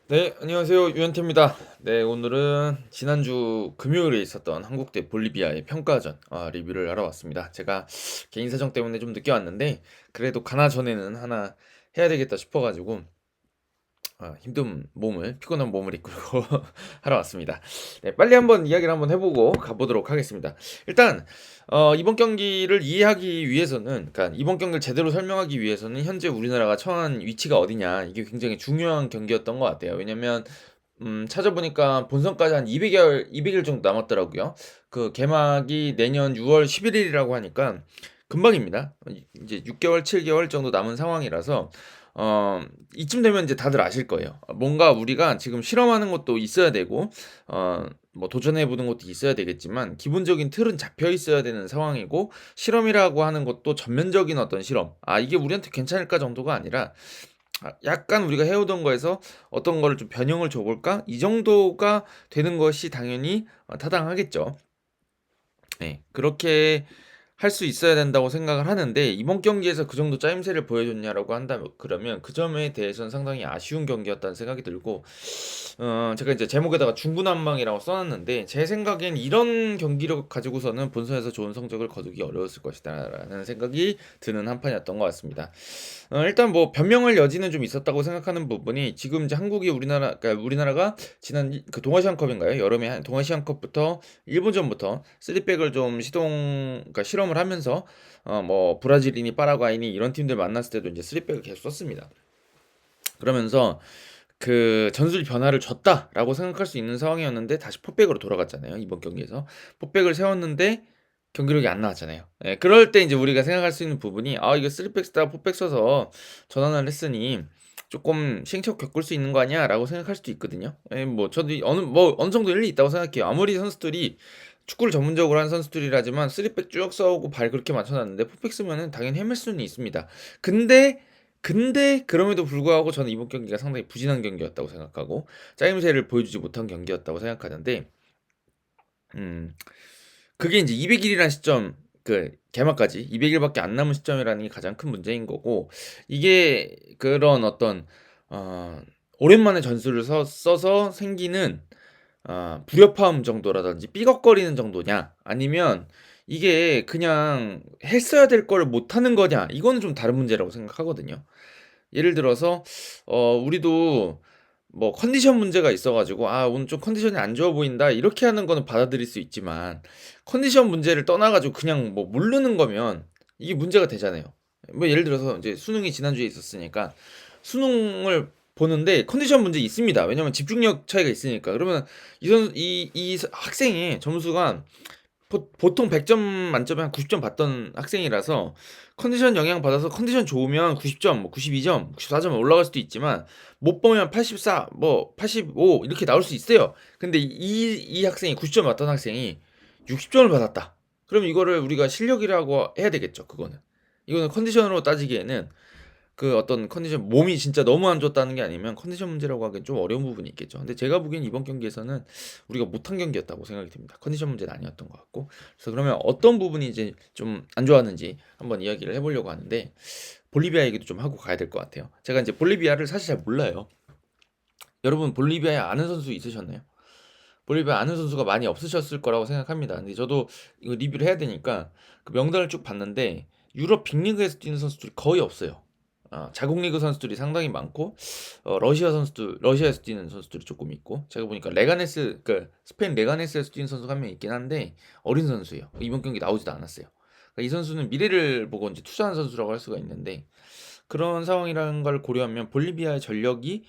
네, 안녕하세요. 유현태입니다. 네, 오늘은 지난주 금요일에 있었던 한국 대 볼리비아의 평가전 리뷰를 하러 왔습니다. 제가 개인 사정 때문에 좀 늦게 왔는데 그래도 가나 전에는 하나 해야 되겠다 싶어가지고 힘든 몸을 피곤한 몸을 이끌고 하러 왔습니다. 네, 빨리 한번 이야기를 한번 해보고 가보도록 하겠습니다. 일단 이번 경기를 이해하기 위해서는, 그러니까 이번 경기를 제대로 설명하기 위해서는 현재 우리나라가 처한 위치가 어디냐 이게 굉장히 중요한 경기였던 것 같아요. 왜냐면 찾아보니까 본선까지 한 200일 정도 남았더라고요. 그 개막이 내년 6월 11일이라고 하니까 금방입니다. 이제 6개월, 7개월 정도 남은 상황이라서 어, 이쯤 되면 이제 다들 아실 거예요. 뭔가 우리가 지금 실험하는 것도 있어야 되고, 뭐 도전해보는 것도 있어야 되겠지만, 기본적인 틀은 잡혀 있어야 되는 상황이고, 실험이라고 하는 것도 전면적인 어떤 실험. 이게 우리한테 괜찮을까 정도가 아니라, 약간 우리가 해오던 거에서 어떤 거를 좀 변형을 줘볼까? 이 정도가 되는 것이 당연히 타당하겠죠. 네, 그렇게 할 수 있어야 된다고 생각을 하는데 이번 경기에서 그 정도 짜임새를 보여줬냐라고 한다면 그러면 그 점에 대해서는 상당히 아쉬운 경기였다는 생각이 들고 제가 이제 제목에다가 중구난방이라고 써놨는데 제 생각엔 이런 경기력 가지고서는 본선에서 좋은 성적을 거두기 어려웠을 것이다라는 생각이 드는 한 판이었던 것 같습니다. 일단 뭐 변명할 여지는 좀 있었다고 생각하는 부분이 지금 이제 한국이 그러니까 우리나라가 지난 그 동아시안컵인가요? 여름에 동아시안컵부터 일본전부터 3백을 좀 그러니까 실험을 하면서 뭐 브라질이니 파라과이니 이런 팀들 만났을 때도 이제 3백을 계속 썼습니다. 그러면서 그 전술 변화를 줬다라고 생각할 수 있는 상황이었는데 다시 포백으로 돌아갔잖아요. 이번 경기에서 포백을 세웠는데 경기력이 안 나왔잖아요. 예, 그럴 때 이제 우리가 생각할 수 있는 부분이 이거 3백 쓰다가 포백 써서 전환을 했으니 조금 시행착오 겪을 수 있는 거 아니야라고 생각할 수도 있거든요. 예, 뭐 저도 어느 정도 일리 있다고 생각해요. 아무리 선수들이 축구를 전문적으로 한 선수들이라지만 3백 쭉 써오고 발 그렇게 맞춰놨는데 포백 쓰면은 당연히 헤맬 수는 있습니다. 근데 그럼에도 불구하고 저는 이번 경기가 상당히 부진한 경기였다고 생각하고 짜임새를 보여주지 못한 경기였다고 생각하는데 음 그게 이제 200일이라는 시점, 그 개막까지 200일밖에 안 남은 시점이라는 게 가장 큰 문제인 거고, 이게 그런 어떤 어 오랜만에 전술을 써서 생기는 불협화음 정도라든지 삐걱거리는 정도냐, 아니면 이게 그냥 했어야 될 걸 못하는 거냐, 이거는 좀 다른 문제라고 생각하거든요. 예를 들어서 우리도 뭐 컨디션 문제가 있어가지고 오늘 좀 컨디션이 안 좋아 보인다 이렇게 하는 거는 받아들일 수 있지만, 컨디션 문제를 떠나가지고 그냥 뭐 모르는 거면 이게 문제가 되잖아요. 뭐 예를 들어서 이제 수능이 지난주에 있었으니까 수능을 보는데 컨디션 문제 있습니다. 왜냐면 집중력 차이가 있으니까. 그러면 이 학생의 점수가 보통 100점 만점에 한 90점 받던 학생이라서 컨디션 영향 받아서 컨디션 좋으면 90점, 뭐 92점, 94점 올라갈 수도 있지만 못 보면 84, 뭐 85 이렇게 나올 수 있어요. 근데 이 학생이 90점 받던 학생이 60점을 받았다. 그럼 이거를 우리가 실력이라고 해야 되겠죠. 이거는 컨디션으로 따지기에는 그 어떤 컨디션, 몸이 진짜 너무 안 좋았다는 게 아니면 컨디션 문제라고 하기엔 좀 어려운 부분이 있겠죠. 근데 제가 보기엔 이번 경기에서는 우리가 못한 경기였다고 생각이 듭니다. 컨디션 문제는 아니었던 것 같고. 그래서 그러면 어떤 부분이 이제 좀 안 좋았는지 한번 이야기를 해보려고 하는데, 볼리비아 얘기도 좀 하고 가야 될 것 같아요. 제가 이제 볼리비아를 사실 잘 몰라요. 여러분 볼리비아에 아는 선수 있으셨나요? 볼리비아 아는 선수가 많이 없으셨을 거라고 생각합니다. 근데 저도 이거 리뷰를 해야 되니까 그 명단을 쭉 봤는데 유럽 빅리그에서 뛰는 선수들이 거의 없어요. 자국 리그 선수들이 상당히 많고 러시아에서 뛰는 선수들이 조금 있고, 제가 보니까 레가네스, 그 스페인 레가네스에서 뛰는 선수가 한 명 있긴 한데 어린 선수예요. 이번 경기 나오지도 않았어요. 그러니까 이 선수는 미래를 보고 이제 투자한 선수라고 할 수가 있는데, 그런 상황이라는 걸 고려하면 볼리비아의 전력이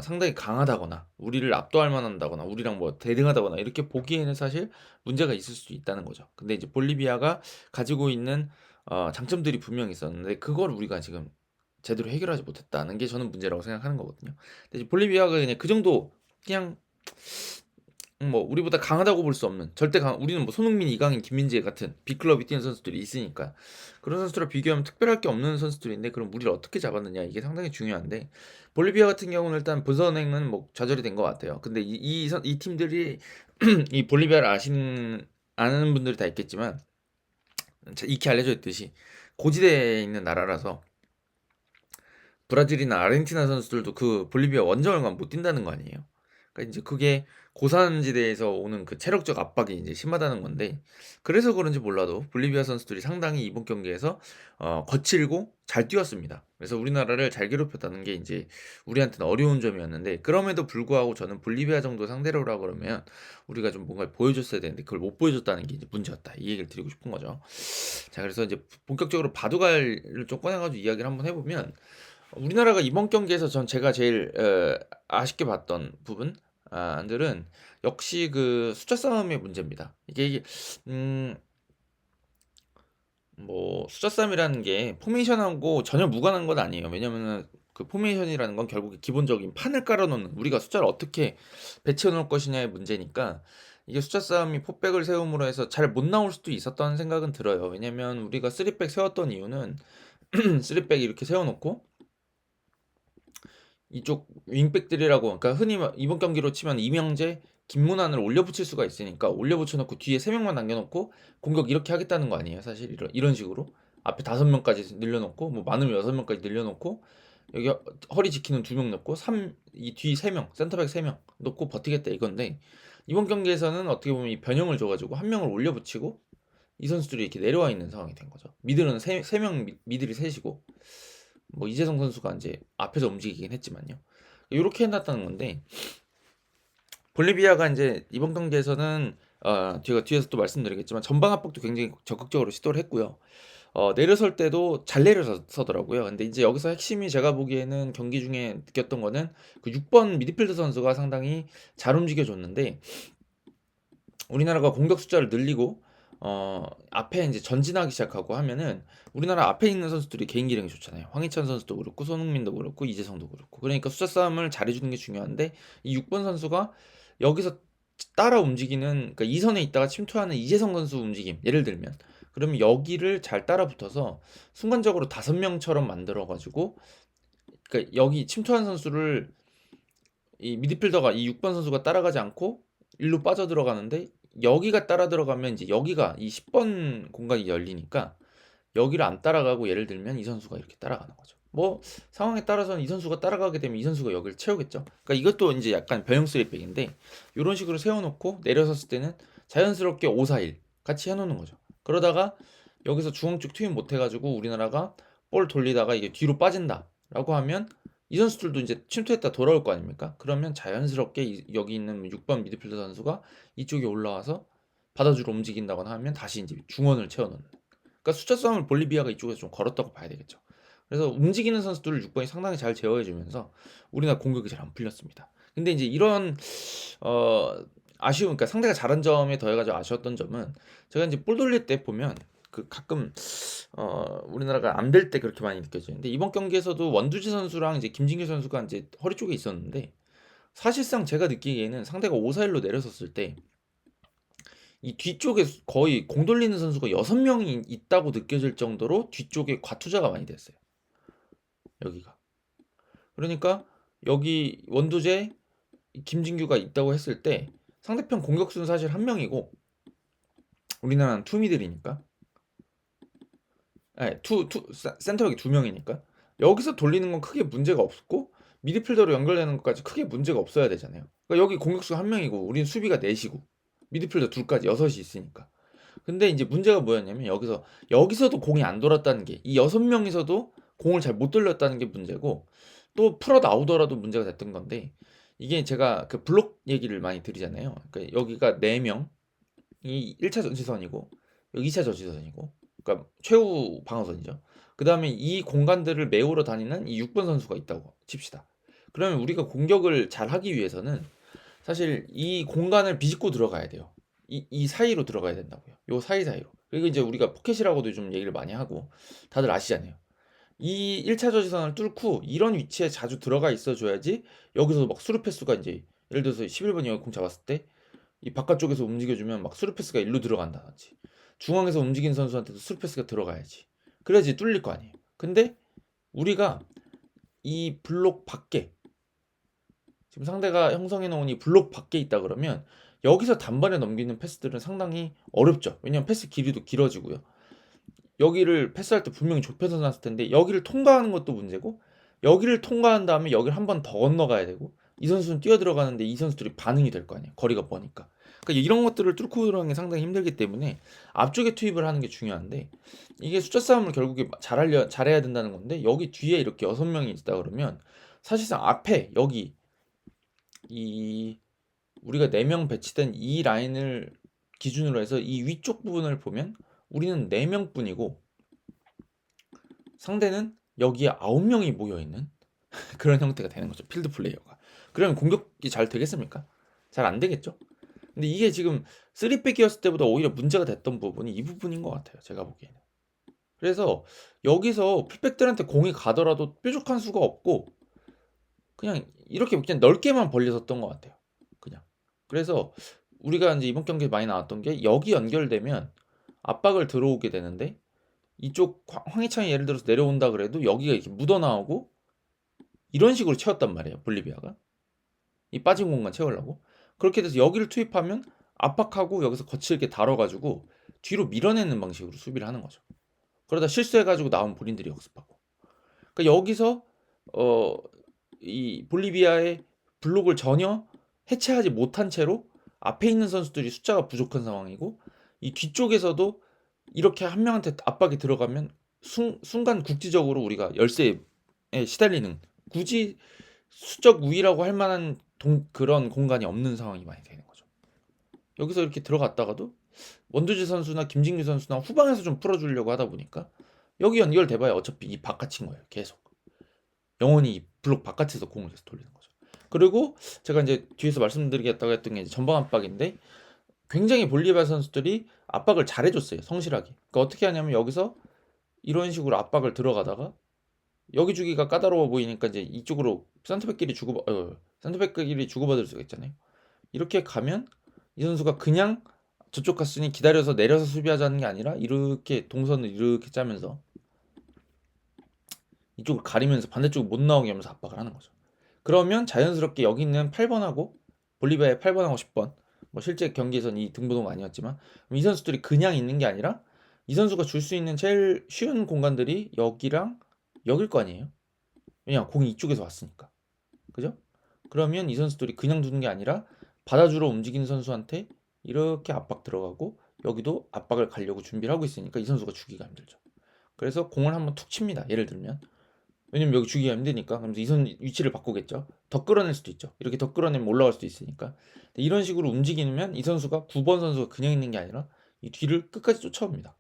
상당히 강하다거나 우리를 압도할 만한다거나 우리랑 뭐 대등하다거나 이렇게 보기에는 사실 문제가 있을 수도 있다는 거죠. 근데 이제 볼리비아가 가지고 있는 장점들이 분명히 있었는데 그걸 우리가 지금 제대로 해결하지 못했다는 게 저는 문제라고 생각하는 거거든요. 근데 이제 볼리비아가 그냥 그 정도, 그냥 뭐 우리보다 강하다고 볼 수 없는, 우리는 뭐 손흥민, 이강인, 김민재 같은 빅클럽이 뛰는 선수들이 있으니까 그런 선수랑 비교하면 특별할 게 없는 선수들인데, 그럼 우리를 어떻게 잡았느냐 이게 상당히 중요한데, 볼리비아 같은 경우는 일단 본선행은 뭐 좌절이 된 것 같아요. 근데 이 팀들이 이 볼리비아를 아는 분들이 다 있겠지만 익히 알려져 있듯이 고지대에 있는 나라라서 브라질이나 아르헨티나 선수들도 그 볼리비아 원정을만 못 뛴다는 거 아니에요. 그러니까 이제 그게 고산지대에서 오는 그 체력적 압박이 이제 심하다는 건데, 그래서 그런지 몰라도 볼리비아 선수들이 상당히 이번 경기에서 거칠고 잘 뛰었습니다. 그래서 우리나라를 잘 괴롭혔다는 게 이제 우리한테는 어려운 점이었는데, 그럼에도 불구하고 저는 볼리비아 정도 상대로라 그러면 우리가 좀 뭔가를 보여줬어야 되는데 그걸 못 보여줬다는 게 이제 문제였다, 이 얘기를 드리고 싶은 거죠. 자, 그래서 이제 본격적으로 바둑알을 좀 꺼내가지고 이야기를 한번 해보면, 우리나라가 이번 경기에서 제가 제일 아쉽게 봤던 부분들은 역시 그 숫자 싸움의 문제입니다. 이게 음, 뭐 숫자 싸움이라는 게 포메이션하고 전혀 무관한 건 아니에요. 왜냐면은 그 포메이션이라는 건 결국에 기본적인 판을 깔아놓는, 우리가 숫자를 어떻게 배치해 놓을 것이냐의 문제니까, 이게 숫자 싸움이 포백을 세움으로 해서 잘 못 나올 수도 있었던 생각은 들어요. 왜냐면 우리가 3백 세웠던 이유는 3백 이렇게 세워놓고 이쪽 윙백들이라고, 그러니까 흔히 이번 경기로 치면 이명재, 김문환을 올려붙일 수가 있으니까 올려붙여놓고 뒤에 3명만 남겨놓고 공격 이렇게 하겠다는 거 아니에요, 사실. 이런 식으로 앞에 5명까지 늘려놓고, 뭐 많으면 6명까지 늘려놓고, 여기 허리 지키는 2명 넣고 이 뒤 3명, 센터백 3명 넣고 버티겠다 이건데, 이번 경기에서는 어떻게 보면 이 변형을 줘가지고 한 명을 올려붙이고 이 선수들이 이렇게 내려와 있는 상황이 된 거죠. 미들은 3명 미들이 셋이고, 뭐 이재성 선수가 이제 앞에서 움직이긴 했지만요. 이렇게 해놨다는 건데, 볼리비아가 이제 이번 경기에서는 제가 뒤에서 또 말씀드리겠지만 전방 압박도 굉장히 적극적으로 시도를 했고요. 내려설 때도 잘 내려서더라고요. 근데 이제 여기서 핵심이 제가 보기에는 경기 중에 느꼈던 거는 그 6번 미드필더 선수가 상당히 잘 움직여줬는데, 우리나라가 공격 숫자를 늘리고 앞에 이제 전진하기 시작하고 하면은 우리나라 앞에 있는 선수들이 개인 기량이 좋잖아요. 황희찬 선수도 그렇고 손흥민도 그렇고 이재성도 그렇고. 그러니까 숫자 싸움을 잘해주는 게 중요한데, 이 6번 선수가 여기서 따라 움직이는, 그러니까 2선에 있다가 침투하는 이재성 선수 움직임, 예를 들면 그러면 여기를 잘 따라 붙어서 순간적으로 5명처럼 만들어가지고, 그러니까 여기 침투한 선수를 이 미드필더가, 이 6번 선수가 따라가지 않고 일로 빠져 들어가는데, 여기가 따라 들어가면 이제 여기가 이 10번 공간이 열리니까 여기를 안 따라가고, 예를 들면 이 선수가 이렇게 따라가는 거죠. 뭐 상황에 따라서는 이 선수가 따라가게 되면 이 선수가 여기를 채우겠죠. 그러니까 이것도 이제 약간 변형 스리백인데, 이런 식으로 세워놓고 내려섰을 때는 자연스럽게 5-4-1 같이 해놓는 거죠. 그러다가 여기서 중앙 쪽 투입 못 해가지고 우리나라가 볼 돌리다가 이게 뒤로 빠진다라고 하면 이 선수들도 이제 침투했다 돌아올 거 아닙니까? 그러면 자연스럽게 여기 있는 6번 미드필더 선수가 이쪽에 올라와서 받아주러 움직인다거나 하면 다시 이제 중원을 채워넣는. 그러니까 숫자 싸움을 볼리비아가 이쪽에서 좀 걸었다고 봐야 되겠죠. 그래서 움직이는 선수들을 6번이 상당히 잘 제어해주면서 우리나라 공격이 잘 안 풀렸습니다. 근데 이제 이런 어 아쉬운, 그러니까 상대가 잘한 점에 더해가지고 아쉬웠던 점은, 제가 이제 볼 돌릴 때 보면 그 가끔 우리나라가 안 될 때 그렇게 많이 느껴지는데, 이번 경기에서도 원두지 선수랑 이제 김진규 선수가 이제 허리 쪽에 있었는데, 사실상 제가 느끼기에는 상대가 5-4-1로 내려섰을 때 이 뒤쪽에 거의 공 돌리는 선수가 6명이 있다고 느껴질 정도로 뒤쪽에 과투자가 많이 됐어요. 여기가. 그러니까 여기 원두재, 김진규가 있다고 했을 때 상대편 공격수는 사실 한 명이고 우리나라는 투미들이니까, 아니, 센터백이 2명이니까 여기서 돌리는 건 크게 문제가 없고 미드필더로 연결되는 것까지 크게 문제가 없어야 되잖아요. 그러니까 여기 공격수가 한 명이고 우리는 수비가 넷이고 미드필더 둘까지 6이 있으니까. 근데 이제 문제가 뭐였냐면, 여기서도 공이 안 돌았다는 게, 이 6명이서도 공을 잘 못 돌렸다는 게 문제고, 또 풀어 나오더라도 문제가 됐던 건데, 이게 제가 그 블록 얘기를 많이 드리잖아요. 그러니까 여기가 4명이 1차 전지선이고 여기 2차 전지선이고, 그러니까 최후 방어선이죠. 그 다음에 이 공간들을 메우러 다니는 이 6번 선수가 있다고 칩시다. 그러면 우리가 공격을 잘 하기 위해서는 사실 이 공간을 비집고 들어가야 돼요. 이 사이로 들어가야 된다고요. 요 사이사이로. 그리고 이제 우리가 포켓이라고도 좀 얘기를 많이 하고 다들 아시잖아요. 이 1차 저지선을 뚫고 이런 위치에 자주 들어가 있어 줘야지, 여기서 막 수루 패스가 이제, 예를 들어서 11번 여기 공 잡았을 때 이 바깥쪽에서 움직여주면 막 수루 패스가 일로 들어간다든지, 중앙에서 움직이는 선수한테도 수루 패스가 들어가야지. 그래야지 뚫릴 거 아니에요. 근데 우리가 이 블록 밖에, 지금 상대가 형성해 놓은 이 블록 밖에 있다 그러면 여기서 단번에 넘기는 패스들은 상당히 어렵죠. 왜냐면 패스 길이도 길어지고요. 여기를 패스할 때 분명히 좁혀서 놨을 텐데 여기를 통과하는 것도 문제고, 여기를 통과한 다음에 여기를 한 번 더 건너가야 되고 이 선수는 뛰어들어가는데 이 선수들이 반응이 될 거 아니에요. 거리가 머니까. 그러니까 이런 것들을 뚫고 들어가는 게 상당히 힘들기 때문에 앞쪽에 투입을 하는 게 중요한데 이게 숫자 싸움을 결국에 잘해야 된다는 건데 여기 뒤에 이렇게 6명이 있다 그러면 사실상 앞에 여기 이 우리가 4명 배치된 이 라인을 기준으로 해서 이 위쪽 부분을 보면 우리는 4명뿐이고 상대는 여기에 9명이 모여있는 그런 형태가 되는 거죠. 필드 플레이어가. 그러면 공격이 잘 되겠습니까? 잘 안 되겠죠. 근데 이게 지금 3백이었을 때보다 오히려 문제가 됐던 부분이 이 부분인 것 같아요. 제가 보기에는. 그래서 여기서 풀백들한테 공이 가더라도 뾰족한 수가 없고 그냥 이렇게 그냥 넓게만 벌려졌던 것 같아요. 그냥. 그래서 우리가 이제 이번 경기에 많이 나왔던 게 여기 연결되면 압박을 들어오게 되는데 이쪽 황희찬이 예를 들어서 내려온다 그래도 여기가 이렇게 묻어 나오고 이런 식으로 채웠단 말이에요. 볼리비아가. 이 빠진 공간 채우려고. 그렇게 돼서 여기를 투입하면 압박하고 여기서 거칠게 다뤄가지고 뒤로 밀어내는 방식으로 수비를 하는 거죠. 그러다 실수해가지고 나온 본인들이 역습하고. 그러니까 여기서 이 볼리비아의 블록을 전혀 해체하지 못한 채로 앞에 있는 선수들이 숫자가 부족한 상황이고 이 뒤쪽에서도 이렇게 한 명한테 압박이 들어가면 순간 국지적으로 우리가 열세에 시달리는 굳이 수적 우위라고 할 만한 그런 공간이 없는 상황이 많이 되는 거죠. 여기서 이렇게 들어갔다가도 원두지 선수나 김진규 선수나 후방에서 좀 풀어주려고 하다 보니까 여기 연결돼봐야 어차피 이 바깥인 거예요. 계속 영원히 이 블록 바깥에서 공을 계속 돌리는 거죠. 그리고 제가 이제 뒤에서 말씀드리겠다고 했던 게 이제 전방 압박인데 굉장히 볼리비아 선수들이 압박을 잘해줬어요. 성실하게. 그러니까 어떻게 하냐면 여기서 이런 식으로 압박을 들어가다가 여기 주기가 까다로워 보이니까 이제 이쪽으로 센터백끼리 주고받을 수가 있잖아요. 이렇게 가면 이 선수가 그냥 저쪽 갔으니 기다려서 내려서 수비하자는 게 아니라 이렇게 동선을 이렇게 짜면서 이쪽을 가리면서 반대쪽으로 못 나오게 하면서 압박을 하는 거죠. 그러면 자연스럽게 여기 있는 8번하고 볼리비아의 8번하고 10번 뭐 실제 경기에서는 이 등번호가 아니었지만 이 선수들이 그냥 있는 게 아니라 이 선수가 줄 수 있는 제일 쉬운 공간들이 여기랑 여길 거 아니에요. 왜냐 공이 이쪽에서 왔으니까. 그죠? 그러면 이 선수들이 그냥 두는 게 아니라 받아주러 움직이는 선수한테 이렇게 압박 들어가고 여기도 압박을 가려고 준비를 하고 있으니까 이 선수가 주기가 힘들죠. 그래서 공을 한번 툭 칩니다. 예를 들면 왜냐면 여기 주기가 힘드니까 그러면서 이 선 위치를 바꾸겠죠. 더 끌어낼 수도 있죠. 이렇게 더 끌어내면 올라갈 수도 있으니까 이런 식으로 움직이면 이 선수가 9번 선수가 그냥 있는 게 아니라 이 뒤를 끝까지 쫓아옵니다.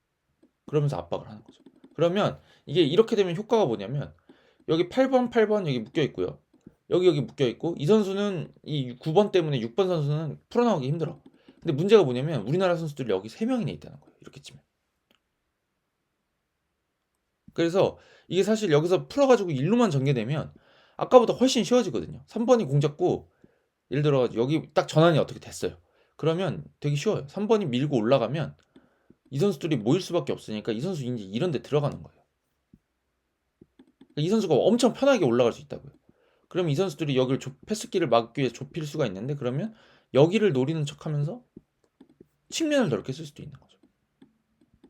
그러면서 압박을 하는 거죠. 그러면 이게 이렇게 되면 효과가 뭐냐면 여기 8번 여기 묶여 있고요. 여기 묶여 있고 이 선수는 이 9번 때문에 6번 선수는 풀어나오기 힘들어. 근데 문제가 뭐냐면 우리나라 선수들이 여기 3명이나 있다는 거예요. 이렇게 치면. 그래서 이게 사실 여기서 풀어가지고 일로만 전개되면 아까보다 훨씬 쉬워지거든요. 3번이 공 잡고 예를 들어 여기 딱 전환이 어떻게 됐어요. 그러면 되게 쉬워요. 3번이 밀고 올라가면 이 선수들이 모일 수밖에 없으니까 이 선수 이제 이런 데 들어가는 거예요. 이 선수가 엄청 편하게 올라갈 수 있다고요. 그럼 이 선수들이 여기를 패스기를 막기 위해 좁힐 수가 있는데 그러면 여기를 노리는 척하면서 측면을 넓게 쓸 수도 있는 거죠.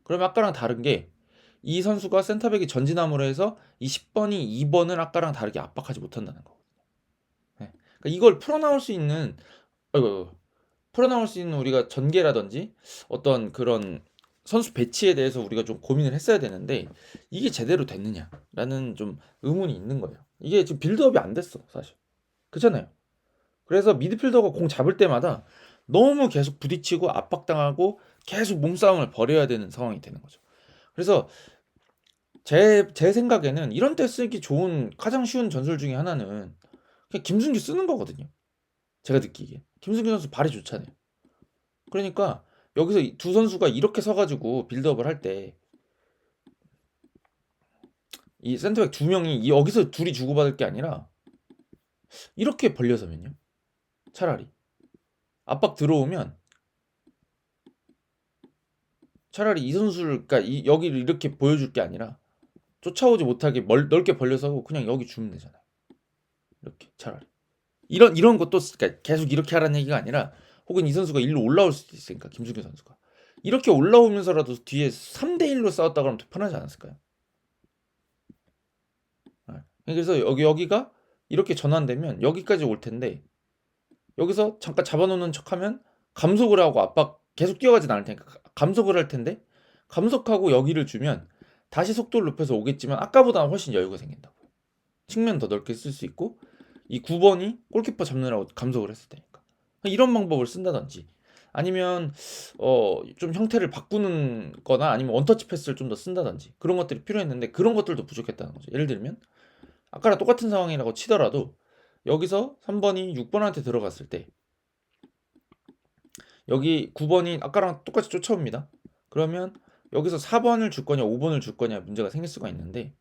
그러면 아까랑 다른 게 이 선수가 센터백이 전진함으로 해서 이 10번이 2번을 아까랑 다르게 압박하지 못한다는 거거든요. 네. 그러니까 이걸 풀어나올 수 있는 풀어나올 수 있는 우리가 전개라든지 어떤 그런 선수 배치에 대해서 우리가 좀 고민을 했어야 되는데 이게 제대로 됐느냐라는 좀 의문이 있는 거예요. 이게 지금 빌드업이 안 됐어 사실. 그렇잖아요. 그래서 미드필더가 공 잡을 때마다 너무 계속 부딪히고 압박당하고 계속 몸싸움을 벌여야 되는 상황이 되는 거죠. 그래서 제 생각에는 이런 때 쓰기 좋은 가장 쉬운 전술 중에 하나는 그냥 김승규 쓰는 거거든요. 제가 느끼기에. 김승규 선수 발이 좋잖아요. 그러니까 여기서 두 선수가 이렇게 서가지고 빌드업을 할 때 이 센터백 두 명이 여기서 둘이 주고받을 게 아니라 이렇게 벌려서면요. 차라리 압박 들어오면 차라리 이 선수를 그러니까 여기를 이렇게 보여줄 게 아니라 쫓아오지 못하게 넓게 벌려서 그냥 여기 주면 되잖아요. 이렇게 차라리 이런 것도 그러니까 계속 이렇게 하라는 얘기가 아니라 혹은 이 선수가 일로 올라올 수도 있으니까 김승규 선수가 이렇게 올라오면서라도 뒤에 3대1로 싸웠다 그러면 더 편하지 않았을까요? 그래서 여기가 이렇게 전환되면 여기까지 올 텐데 여기서 잠깐 잡아놓는 척하면 감속을 하고 압박 계속 뛰어가진 않을 테니까 감속을 할 텐데 감속하고 여기를 주면 다시 속도를 높여서 오겠지만 아까보다는 훨씬 여유가 생긴다고. 측면 더 넓게 쓸 수 있고 이 9번이 골키퍼 잡느라고 감속을 했을 테니까 이런 방법을 쓴다든지 아니면 좀 형태를 바꾸는 거나 아니면 원터치 패스를 좀 더 쓴다든지 그런 것들이 필요했는데 그런 것들도 부족했다는 거죠. 예를 들면 아까랑 똑같은 상황이라고 치더라도 여기서 3번이 6번한테 들어갔을 때 여기 9번이 아까랑 똑같이 쫓아옵니다. 그러면 여기서 4번을 줄 거냐 5번을 줄 거냐 문제가 생길 수가 있는데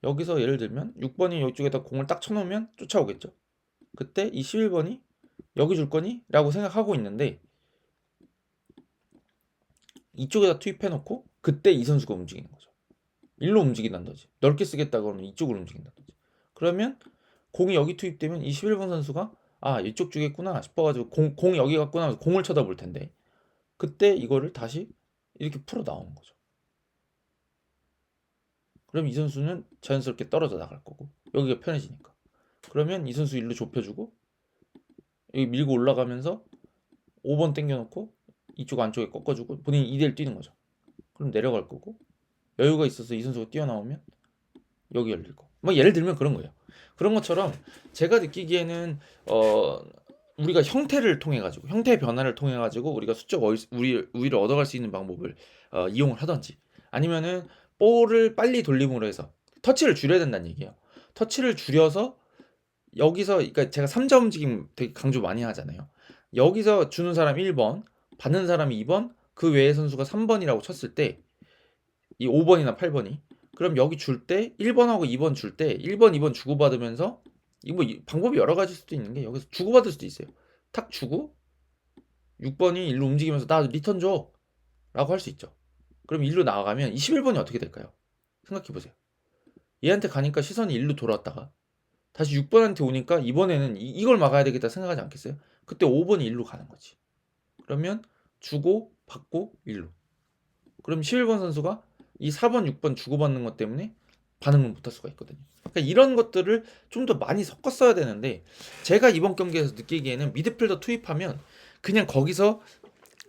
여기서 예를 들면 6번이 이쪽에다 공을 딱 쳐놓으면 쫓아오겠죠. 그때 이 11번이 여기 줄 거니? 라고 생각하고 있는데 이쪽에다 투입해놓고 그때 이 선수가 움직이는 거죠. 일로 움직인다든지 넓게 쓰겠다 그러면 이쪽으로 움직인다든지 그러면 공이 여기 투입되면 이 11번 선수가 아 이쪽 주겠구나 싶어가지고 공 여기 갔구나 하면서 공을 쳐다볼 텐데 그때 이거를 다시 이렇게 풀어 나오는 거죠. 그럼 이 선수는 자연스럽게 떨어져 나갈 거고 여기가 편해지니까 그러면 이 선수 일로 좁혀주고 여기 밀고 올라가면서 5번 당겨놓고 이쪽 안쪽에 꺾어주고 본인이 2대1 뛰는 거죠. 그럼 내려갈 거고 여유가 있어서 이 선수가 뛰어나오면 여기 열릴 거. 뭐 예를 들면 그런 거예요. 그런 것처럼 제가 느끼기에는 우리가 형태를 통해 가지고 형태 변화를 통해 가지고 우리가 수적 우위를 얻어갈 수 있는 방법을 이용을 하든지 아니면은 볼을 빨리 돌림으로 해서 터치를 줄여야 된다는 얘기예요. 터치를 줄여서 여기서 그러니까 제가 3자 움직임 되게 강조 많이 하잖아요. 여기서 주는 사람 1번, 받는 사람이 2번, 그 외의 선수가 3번이라고 쳤을 때 이 5번이나 8번이 그럼 여기 줄 때 1번하고 2번 줄 때 1번, 2번 주고받으면서 이거 뭐 방법이 여러 가지일 수도 있는 게 여기서 주고받을 수도 있어요. 탁 주고 6번이 일로 움직이면서 나 리턴 줘 라고 할 수 있죠. 그럼 일로 나가면 21번이 어떻게 될까요? 생각해 보세요. 얘한테 가니까 시선이 일로 돌아왔다가 다시 6번한테 오니까 이번에는 이걸 막아야 되겠다 생각하지 않겠어요? 그때 5번이 일로 가는 거지. 그러면 주고 받고 일로. 그럼 11번 선수가 이 4번, 6번 주고받는 것 때문에 반응을 못할 수가 있거든요. 그러니까 이런 것들을 좀 더 많이 섞어 써야 되는데 제가 이번 경기에서 느끼기에는 미드필더 투입하면 그냥 거기서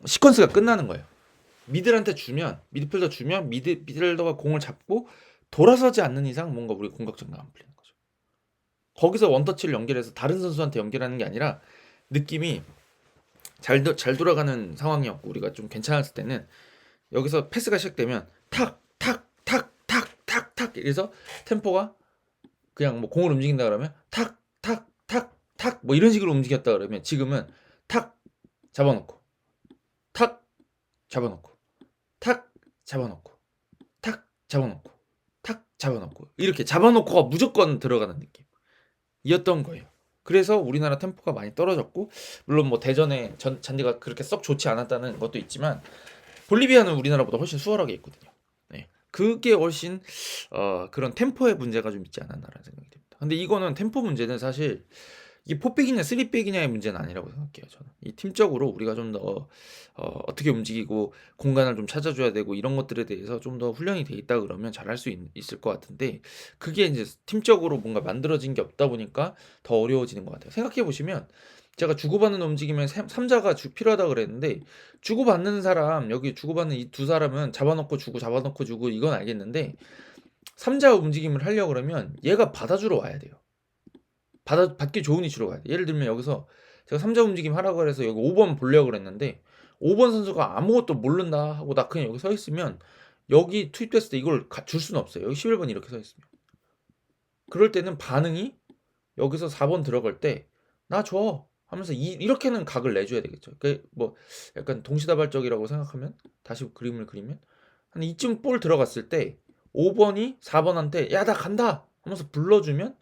시퀀스가 끝나는 거예요. 미들한테 주면 미드필더 주면 미드필더가 공을 잡고 돌아서지 않는 이상 뭔가 우리 공격적으로 안 풀리는 거죠. 거기서 원터치를 연결해서 다른 선수한테 연결하는 게 아니라 느낌이 잘 돌아가는 상황이었고 우리가 좀 괜찮았을 때는 여기서 패스가 시작되면 탁 탁 탁 탁 탁 탁 이래서 템포가 그냥 뭐 공을 움직인다 그러면 탁 탁 탁 탁 뭐 이런 식으로 움직였다 그러면 지금은 탁 잡아놓고 탁 잡아놓고 탁 잡아놓고 탁 잡아놓고 탁 잡아놓고 이렇게 잡아놓고가 무조건 들어가는 느낌이었던 거예요. 그래서 우리나라 템포가 많이 떨어졌고 물론 뭐 대전에 잔디가 그렇게 썩 좋지 않았다는 것도 있지만 볼리비아는 우리나라보다 훨씬 수월하게 있거든요. 네. 그게 훨씬 그런 템포의 문제가 좀 있지 않았나라는 생각이 듭니다. 근데 이거는 템포 문제는 사실 이게 4백이냐 3백이냐의 문제는 아니라고 생각해요. 저는 이 팀적으로 우리가 좀 더 어떻게 움직이고 공간을 좀 찾아줘야 되고 이런 것들에 대해서 좀 더 훈련이 돼 있다 그러면 잘할 수 있을 것 같은데 그게 이제 팀적으로 뭔가 만들어진 게 없다 보니까 더 어려워지는 것 같아요. 생각해 보시면 제가 주고받는 움직임에 3자가 필요하다 그랬는데 주고받는 사람 여기 주고받는 이 두 사람은 잡아놓고 주고 잡아놓고 주고 이건 알겠는데 3자 움직임을 하려고 그러면 얘가 받아주러 와야 돼요. 받기 좋은 위치로 가야 돼. 예를 들면 여기서 제가 3자 움직임 하라고 해서 여기 5번 보려고 그랬는데 5번 선수가 아무것도 모른다 하고 나 그냥 여기 서 있으면 여기 투입됐을 때 이걸 줄 수는 없어요. 여기 11번 이렇게 서 있으면. 그럴 때는 반응이 여기서 4번 들어갈 때 나 줘 하면서 이렇게는 각을 내줘야 되겠죠. 뭐 약간 동시다발적이라고 생각하면 다시 그림을 그리면 한 이쯤 볼 들어갔을 때 5번이 4번한테 야 나 간다 하면서 불러주면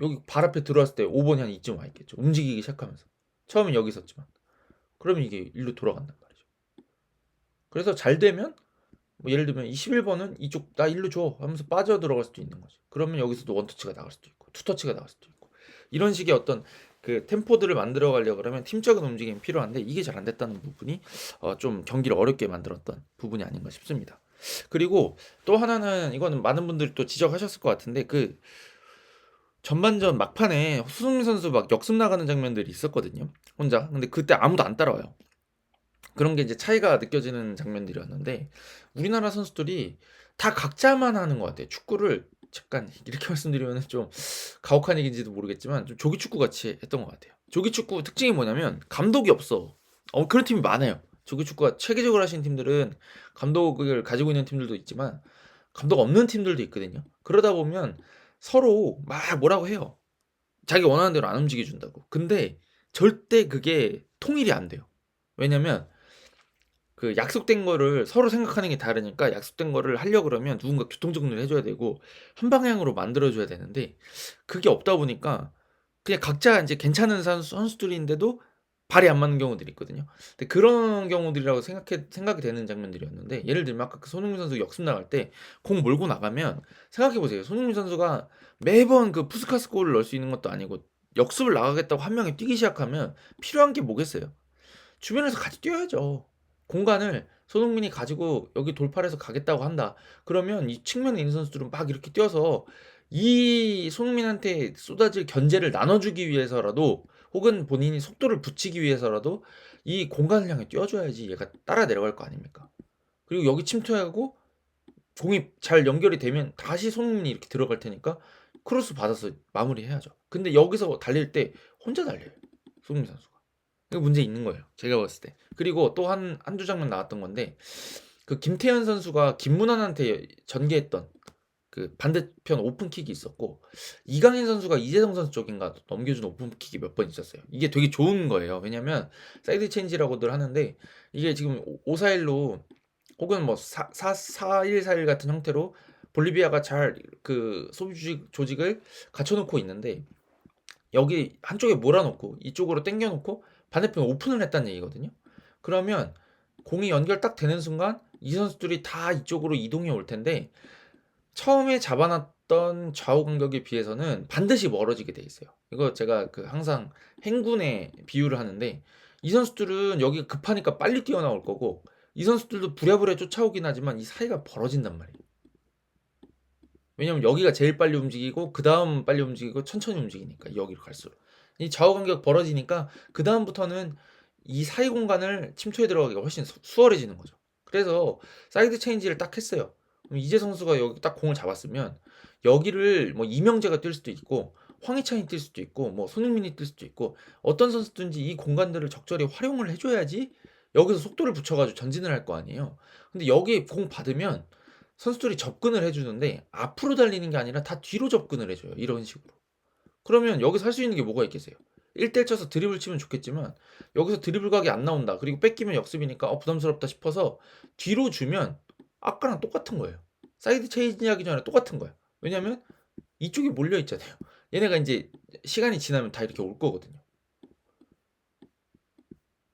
여기 발 앞에 들어왔을 때 5번이 한 이쯤 와 있겠죠. 움직이기 시작하면서. 처음엔 여기 있었지만. 그러면 이게 일로 돌아간단 말이죠. 그래서 잘 되면 뭐 예를 들면 21번은 이쪽 나 일로 줘 하면서 빠져 들어갈 수도 있는 거죠. 그러면 여기서도 원터치가 나갈 수도 있고 투터치가 나갈 수도 있고 이런 식의 어떤 그 템포들을 만들어 가려고 그러면 팀적인 움직임이 필요한데 이게 잘 안 됐다는 부분이 좀 경기를 어렵게 만들었던 부분이 아닌가 싶습니다. 그리고 또 하나는 이거는 많은 분들이 또 지적하셨을 것 같은데 전반전 막판에 손흥민 선수 막 역습 나가는 장면들이 있었거든요. 혼자. 근데 그때 아무도 안 따라와요. 그런 게 이제 차이가 느껴지는 장면들이었는데 우리나라 선수들이 다 각자만 하는 것 같아요. 축구를 잠깐 이렇게 말씀드리면 좀 가혹한 얘기인지도 모르겠지만 좀 조기 축구 같이 했던 것 같아요. 조기 축구 특징이 뭐냐면 감독이 없어. 그런 팀이 많아요. 조기 축구가 체계적으로 하시는 팀들은 감독을 가지고 있는 팀들도 있지만 감독 없는 팀들도 있거든요. 그러다 보면 서로 막 뭐라고 해요. 자기 원하는 대로 안 움직여 준다고. 근데 절대 그게 통일이 안 돼요. 왜냐면 그 약속된 거를 서로 생각하는 게 다르니까 약속된 거를 하려고 그러면 누군가 교통정리를 해 줘야 되고 한 방향으로 만들어 줘야 되는데 그게 없다 보니까 그냥 각자 인제 괜찮은 선수들인데도 발이 안 맞는 경우들이 있거든요. 근데 그런 경우들이라고 생각이 되는 장면들이었는데 예를 들면 아까 그 손흥민 선수 역습 나갈 때 공 몰고 나가면 생각해 보세요. 손흥민 선수가 매번 그 푸스카스 골을 넣을 수 있는 것도 아니고 역습을 나가겠다고 한 명이 뛰기 시작하면 필요한 게 뭐겠어요? 주변에서 같이 뛰어야죠. 공간을 손흥민이 가지고 여기 돌파를 해서 가겠다고 한다. 그러면 이 측면에 있는 선수들은 막 이렇게 뛰어서 이 손흥민한테 쏟아질 견제를 나눠주기 위해서라도 혹은 본인이 속도를 붙이기 위해서라도 이 공간을 향해 뛰어줘야지 얘가 따라 내려갈 거 아닙니까? 그리고 여기 침투하고 공이 잘 연결이 되면 다시 손흥민이 이렇게 들어갈 테니까 크로스 받아서 마무리해야죠. 근데 여기서 달릴 때 혼자 달려요. 손흥민 선수가. 이거 문제 있는 거예요. 제가 봤을 때. 그리고 또 한두 장면 나왔던 건데 그 김태현 선수가 김문환한테 전개했던 그 반대편 오픈킥이 있었고 이강인 선수가 이재성 선수 쪽인가 넘겨준 오픈킥이 몇 번 있었어요. 이게 되게 좋은 거예요. 왜냐면 사이드 체인지라고들 하는데 이게 지금 5-4-1로 혹은 뭐 4-1-4-1 같은 형태로 볼리비아가 잘 그 소비 조직을 갖춰 놓고 있는데 여기 한쪽에 몰아놓고 이쪽으로 당겨 놓고 반대편 오픈을 했다는 얘기거든요. 그러면 공이 연결 딱 되는 순간 이 선수들이 다 이쪽으로 이동해 올 텐데 처음에 잡아놨던 좌우 간격에 비해서는 반드시 멀어지게 돼 있어요. 이거 제가 그 항상 행군에 비유를 하는데 이 선수들은 여기가 급하니까 빨리 뛰어나올 거고 이 선수들도 부랴부랴 쫓아오긴 하지만 이 사이가 벌어진단 말이에요. 왜냐면 여기가 제일 빨리 움직이고 그다음 빨리 움직이고 천천히 움직이니까 여기로 갈수록 이 좌우 간격 벌어지니까 그다음부터는 이 사이 공간을 침투해 들어가기가 훨씬 수월해지는 거죠. 그래서 사이드 체인지를 딱 했어요. 그럼 이재 선수가 여기 딱 공을 잡았으면 여기를 뭐 이명재가 뛸 수도 있고 황희찬이 뛸 수도 있고 뭐 손흥민이 뛸 수도 있고 어떤 선수든지 이 공간들을 적절히 활용을 해줘야지 여기서 속도를 붙여가지고 전진을 할 거 아니에요. 근데 여기 공 받으면 선수들이 접근을 해주는데 앞으로 달리는 게 아니라 다 뒤로 접근을 해줘요. 이런 식으로. 그러면 여기서 할 수 있는 게 뭐가 있겠어요? 1대1 쳐서 드리블 치면 좋겠지만 여기서 드리블 각이 안 나온다. 그리고 뺏기면 역습이니까 부담스럽다 싶어서 뒤로 주면 아까랑 똑같은 거예요. 사이드 체인지 하기 전에 똑같은 거야. 왜냐면 이쪽에 몰려 있잖아요. 얘네가 이제 시간이 지나면 다 이렇게 올 거거든요.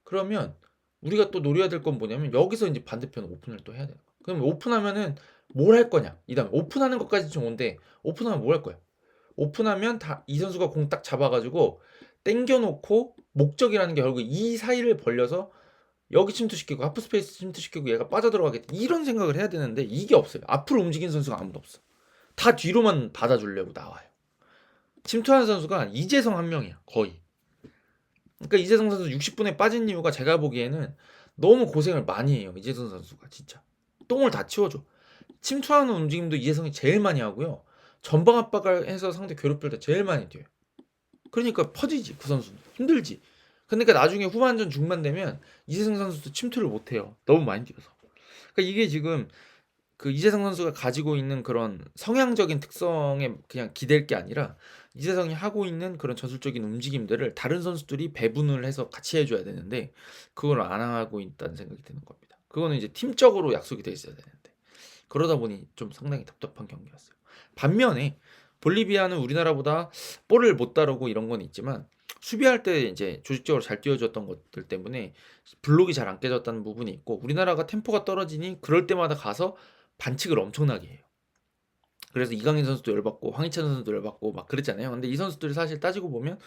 그러면 우리가 또 노려야 될 건 뭐냐면 여기서 이제 반대편 오픈을 또 해야 되는 거야. 그럼 오픈하면은 뭘 할 거냐? 이다음에 오픈하는 것까지 좋은데 오픈하면 뭘 할 거야? 오픈하면 다 이 선수가 공 딱 잡아가지고 땡겨 놓고 목적이라는 게 결국 이 사이를 벌려서 여기 침투시키고 하프 스페이스 침투시키고 얘가 빠져들어가겠다 이런 생각을 해야 되는데 이게 없어요. 앞으로 움직이는 선수가 아무도 없어. 다 뒤로만 받아주려고 나와요. 침투하는 선수가 이재성 한 명이야 거의. 그러니까 이재성 선수 60분에 빠진 이유가 제가 보기에는 너무 고생을 많이 해요. 이재성 선수가 진짜 똥을 다 치워줘. 침투하는 움직임도 이재성이 제일 많이 하고요. 전방 압박을 해서 상대 괴롭힐 때 제일 많이 뛰어요. 그러니까 퍼지지 그 선수는 힘들지. 그러니까 나중에 후반전 중반 되면 이재성 선수도 침투를 못해요. 너무 많이 뛰어서. 그러니까 이게 지금 그 이재성 선수가 가지고 있는 그런 성향적인 특성에 그냥 기댈 게 아니라 이재성이 하고 있는 그런 전술적인 움직임들을 다른 선수들이 배분을 해서 같이 해줘야 되는데 그걸 안 하고 있다는 생각이 드는 겁니다. 그거는 이제 팀적으로 약속이 돼 있어야 되는데 그러다 보니 좀 상당히 답답한 경기였어요. 반면에 볼리비아는 우리나라보다 볼을 못 다루고 이런 건 있지만 수비할 때 이제 조직적으로 잘 뛰어줬던 것들 때문에 블록이 잘 안 깨졌다는 부분이 있고 우리나라가 템포가 떨어지니 그럴 때마다 가서 반칙을 엄청나게 해요. 그래서 이강인 선수도 열받고 황희찬 선수도 열받고 막 그랬잖아요. 근데 이 선수들이 사실 따지고 보면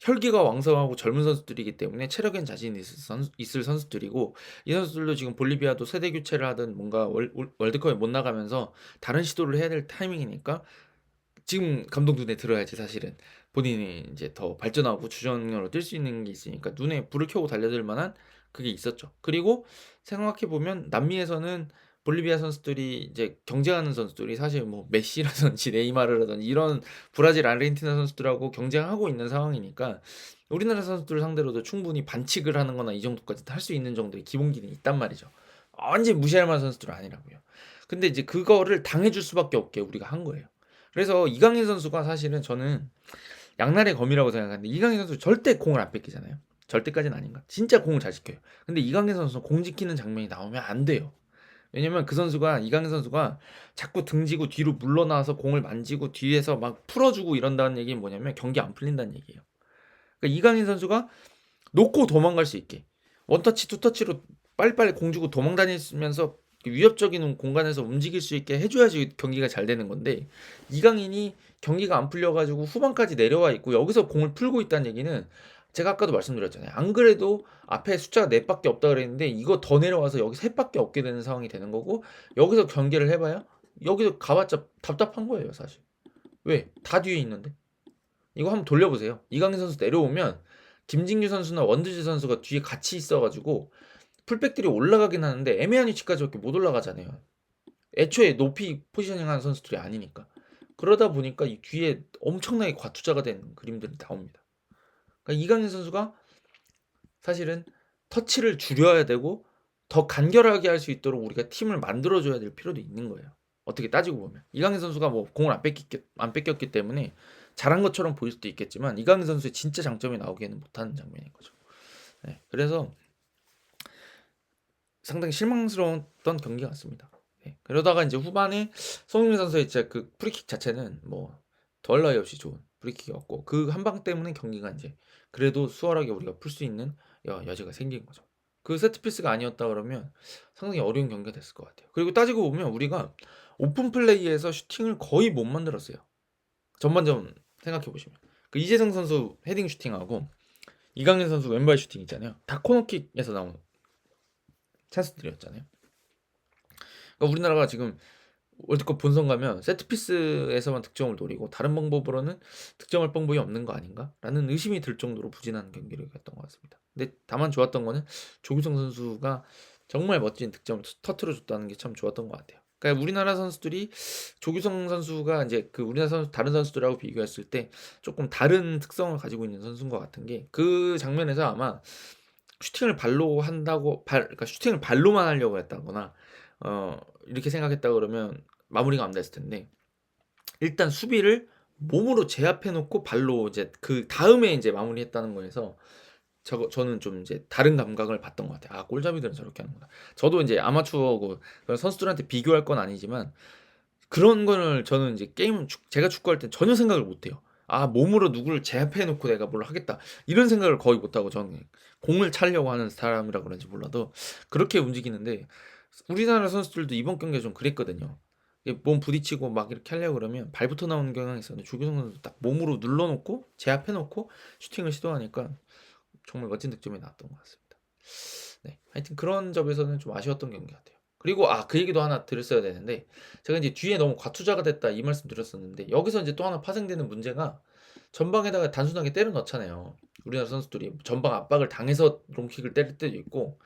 혈기가 왕성하고 젊은 선수들이기 때문에 체력엔 자신이 있을 선수들이고, 이 선수들도 지금 볼리비아도 세대 교체를 하든 뭔가 월드컵에 못 나가면서 다른 시도를 해야 될 타이밍이니까 지금 감독 눈에 들어야지 사실은. 본인이 이제 더 발전하고 주전으로 뛸 수 있는 게 있으니까 눈에 불을 켜고 달려들 만한 그게 있었죠. 그리고 생각해 보면 남미에서는 볼리비아 선수들이 이제 경쟁하는 선수들이 사실 뭐 메시라든지 네이마르라든지 이런 브라질, 아르헨티나 선수들하고 경쟁하고 있는 상황이니까 우리나라 선수들 상대로도 충분히 반칙을 하는 거나 이 정도까지 할 수 있는 정도의 기본기는 있단 말이죠. 완전히 무시할 만한 선수들은 아니라고요. 근데 이제 그거를 당해줄 수밖에 없게 우리가 한 거예요. 그래서 이강인 선수가 사실은 저는 양날의 검이라고 생각하는데, 이강인 선수 절대 공을 안 뺏기잖아요. 절대까지는 아닌가? 진짜 공을 잘 지켜요. 근데 이강인 선수는 공 지키는 장면이 나오면 안 돼요. 왜냐면 이강인 선수가 자꾸 등지고 뒤로 물러나와서 공을 만지고 뒤에서 막 풀어주고 이런다는 얘기는 뭐냐면 경기 안 풀린다는 얘기예요. 그러니까 이강인 선수가 놓고 도망갈 수 있게 원터치 투터치로 빨리빨리 공 주고 도망 다니면서 위협적인 공간에서 움직일 수 있게 해줘야지 경기가 잘 되는 건데, 이강인이 경기가 안 풀려가지고 후반까지 내려와 있고 여기서 공을 풀고 있다는 얘기는, 제가 아까도 말씀드렸잖아요. 안 그래도 앞에 숫자가 4밖에 없다 그랬는데 이거 더 내려와서 여기 3밖에 없게 되는 상황이 되는 거고, 여기서 경기를 해봐야 여기서 가봤자 답답한 거예요 사실. 왜? 다 뒤에 있는데. 이거 한번 돌려보세요. 이강인 선수 내려오면 김진규 선수나 원두재 선수가 뒤에 같이 있어가지고 풀백들이 올라가긴 하는데 애매한 위치까지밖에 못 올라가잖아요. 애초에 높이 포지셔닝하는 선수들이 아니니까. 그러다 보니까 이 뒤에 엄청나게 과투자가 된 그림들이 나옵니다. 그러니까 이강인 선수가 사실은 터치를 줄여야 되고 더 간결하게 할 수 있도록 우리가 팀을 만들어줘야 될 필요도 있는 거예요. 어떻게 따지고 보면 이강인 선수가 뭐 공을 안 뺏겼기 때문에 잘한 것처럼 보일 수도 있겠지만, 이강인 선수의 진짜 장점이 나오기에는 못하는 장면인 거죠. 네, 그래서 상당히 실망스러웠던 경기 같습니다. 네, 그러다가 이제 후반에 손흥민 선수의 진짜 그 프리킥 자체는 뭐 더할 나위 없이 좋은 프리킥이었고, 그 한 방 때문에 경기가 이제 그래도 수월하게 우리가 풀 수 있는 여지가 생긴 거죠. 그 세트피스가 아니었다 그러면 상당히 어려운 경기가 됐을 것 같아요. 그리고 따지고 보면 우리가 오픈 플레이에서 슈팅을 거의 못 만들었어요. 전반전 생각해 보시면 그 이재성 선수 헤딩 슈팅하고 이강인 선수 왼발 슈팅 있잖아요. 다 코너킥에서 나온 찬스들이었잖아요. 그러니까 우리나라가 지금 월드컵 본선 가면 세트피스에서만 득점을 노리고 다른 방법으로는 득점할 방법이 없는 거 아닌가라는 의심이 들 정도로 부진한 경기력이었던 것 같습니다. 근데 다만 좋았던 거는 조규성 선수가 정말 멋진 득점을 터트려 줬다는 게 참 좋았던 것 같아요. 그러니까 우리나라 선수들이 조규성 선수가 이제 그 우리나라 선수 다른 선수들하고 비교했을 때 조금 다른 특성을 가지고 있는 선수인 것 같은 게, 그 장면에서 아마 슈팅을 발로 한다고 그러니까 슈팅을 발로만 하려고 했다거나 이렇게 생각했다 그러면 마무리가 안 됐을 텐데, 일단 수비를 몸으로 제압해 놓고 발로 이제 그 다음에 이제 마무리했다는 거에서 저는 좀 이제 다른 감각을 봤던 것 같아요. 아, 골잡이들은 저렇게 하는구나. 저도 이제 아마추어고 그런 선수들한테 비교할 건 아니지만 그런 거를 저는 이제 제가 축구할 때 전혀 생각을 못 해요. 아, 몸으로 누구를 제압해 놓고 내가 뭘 하겠다, 이런 생각을 거의 못 하고 저는 공을 차려고 하는 사람이라 그런지 몰라도 그렇게 움직이는데, 우리나라 선수들도 이번 경기가 좀 그랬거든요. 이게 몸 부딪히고 막 이렇게 하려고 그러면 발부터 나오는 경향이 있었는데 조규성 선수 딱 몸으로 눌러놓고 제압해 놓고 슈팅을 시도하니까 정말 멋진 득점이 나왔던 것 같습니다. 네, 하여튼 그런 점에서는 좀 아쉬웠던 경기 같아요. 그리고 그 얘기도 하나 드렸어야 되는데, 제가 이제 뒤에 너무 과투자가 됐다 이 말씀 드렸었는데, 여기서 이제 또 하나 파생되는 문제가 전방에다가 단순하게 때려 넣잖아요. 우리나라 선수들이 전방 압박을 당해서 롱킥을 때릴 때도 있고,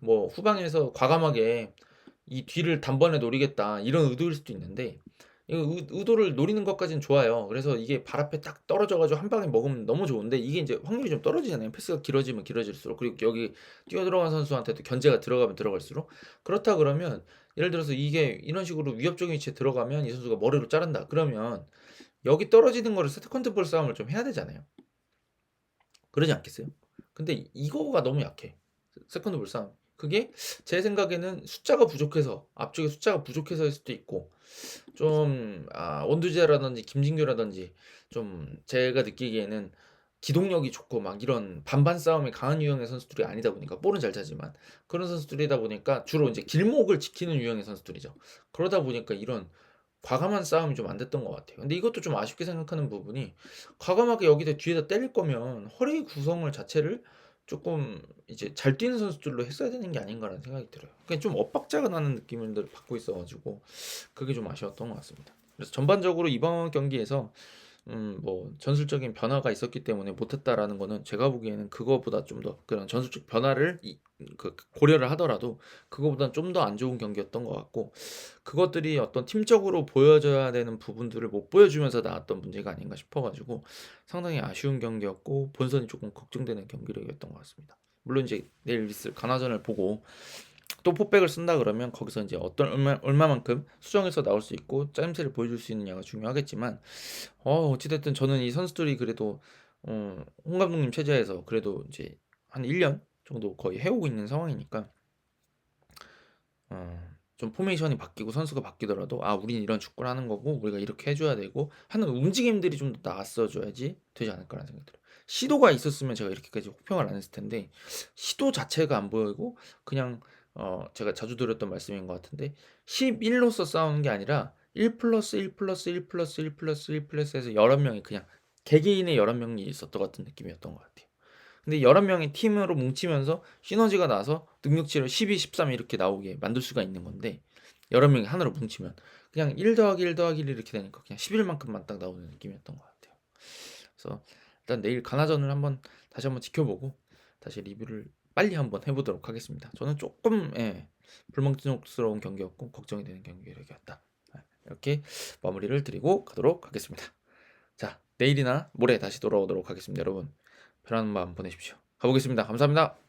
뭐 후방에서 과감하게 이 뒤를 단번에 노리겠다 이런 의도일 수도 있는데, 이거 의도를 노리는 것까지는 좋아요. 그래서 이게 발 앞에 딱 떨어져가지고 한 방에 먹으면 너무 좋은데, 이게 이제 확률이 좀 떨어지잖아요. 패스가 길어지면 길어질수록. 그리고 여기 뛰어들어간 선수한테도 견제가 들어가면 들어갈수록. 그렇다 그러면 예를 들어서 이게 이런 식으로 위협적인 위치에 들어가면 이 선수가 머리로 자른다 그러면 여기 떨어지는 거를 세컨드 볼 싸움을 좀 해야 되잖아요. 그러지 않겠어요? 근데 이거가 너무 약해. 세컨드 볼 싸움. 그게 제 생각에는 숫자가 부족해서, 앞쪽에 숫자가 부족해서일 수도 있고, 좀 원두재라든지 김진규라든지 좀 제가 느끼기에는 기동력이 좋고 막 이런 반반 싸움에 강한 유형의 선수들이 아니다 보니까, 볼은 잘 차지만 그런 선수들이다 보니까 주로 이제 길목을 지키는 유형의 선수들이죠. 그러다 보니까 이런 과감한 싸움이 좀 안 됐던 것 같아요. 근데 이것도 좀 아쉽게 생각하는 부분이, 과감하게 여기다 뒤에다 때릴 거면 허리 구성을 자체를 쪼끔 이제 잘 뛰는 선수들로 했어야 되는 게 아닌가라는 생각이 들어요. 그냥 좀 엇박자가 나는 느낌을 늘 받고 있어 가지고 그게 좀 아쉬웠던 것 같습니다. 그래서 전반적으로 이번 경기에서 뭐 전술적인 변화가 있었기 때문에 못했다라는 거는, 제가 보기에는 그거보다 좀 더 그런 전술적 변화를 고려를 하더라도 그거보다는 좀 더 안 좋은 경기였던 것 같고, 그것들이 어떤 팀적으로 보여줘야 되는 부분들을 못 보여주면서 나왔던 문제가 아닌가 싶어 가지고 상당히 아쉬운 경기였고, 본선이 조금 걱정되는 경기력이었던 것 같습니다. 물론 이제 내일 있을 가나전을 보고 또 포백을 쓴다 그러면 거기서 이제 어떤 얼마만큼 수정해서 나올 수 있고 짜임새를 보여줄 수 있느냐가 중요하겠지만, 어찌 됐든 저는 이 선수들이 그래도 홍 감독님 체제에서 그래도 이제 한 1년 정도 거의 해 오고 있는 상황이니까, 좀 포메이션이 바뀌고 선수가 바뀌더라도 '아, 우리는 이런 축구를 하는 거고 우리가 이렇게 해 줘야 되고.' 하는 움직임들이 좀 더 나왔어 줘야지 되지 않을까라는 생각이 들어요. 시도가 있었으면 제가 이렇게까지 혹평을 안 했을 텐데, 시도 자체가 안 보이고 그냥, 제가 자주 드렸던 말씀인 것 같은데, 11 로서 싸우는 게 아니라 1+1+1+1+1+1+1 해서 11명이 그냥 개개인의 11명이 있었던 것 같은 느낌이었던 것 같아요. 근데 11명이 팀으로 뭉치면서 시너지가 나서 능력치를 12, 13 이렇게 나오게 만들 수가 있는 건데, 11명이 하나로 뭉치면 그냥 1 더하기 1 더하기 1 이렇게 되니까 그냥 11 만큼만 딱 나오는 느낌이었던 것 같아요. 그래서 일단 내일 가나전을 다시 한번 지켜보고 다시 리뷰를 빨리 한번 해 보도록 하겠습니다. 저는 쪼끔, 불만족스러운 경기였고 걱정이 되는 경기력이었다. 이렇게 마무리를 드리고 가도록 하겠습니다. 자, 내일이나 모레 다시 돌아오도록 하겠습니다. 여러분, 편안한 밤 보내십시오. 가보겠습니다. 감사합니다.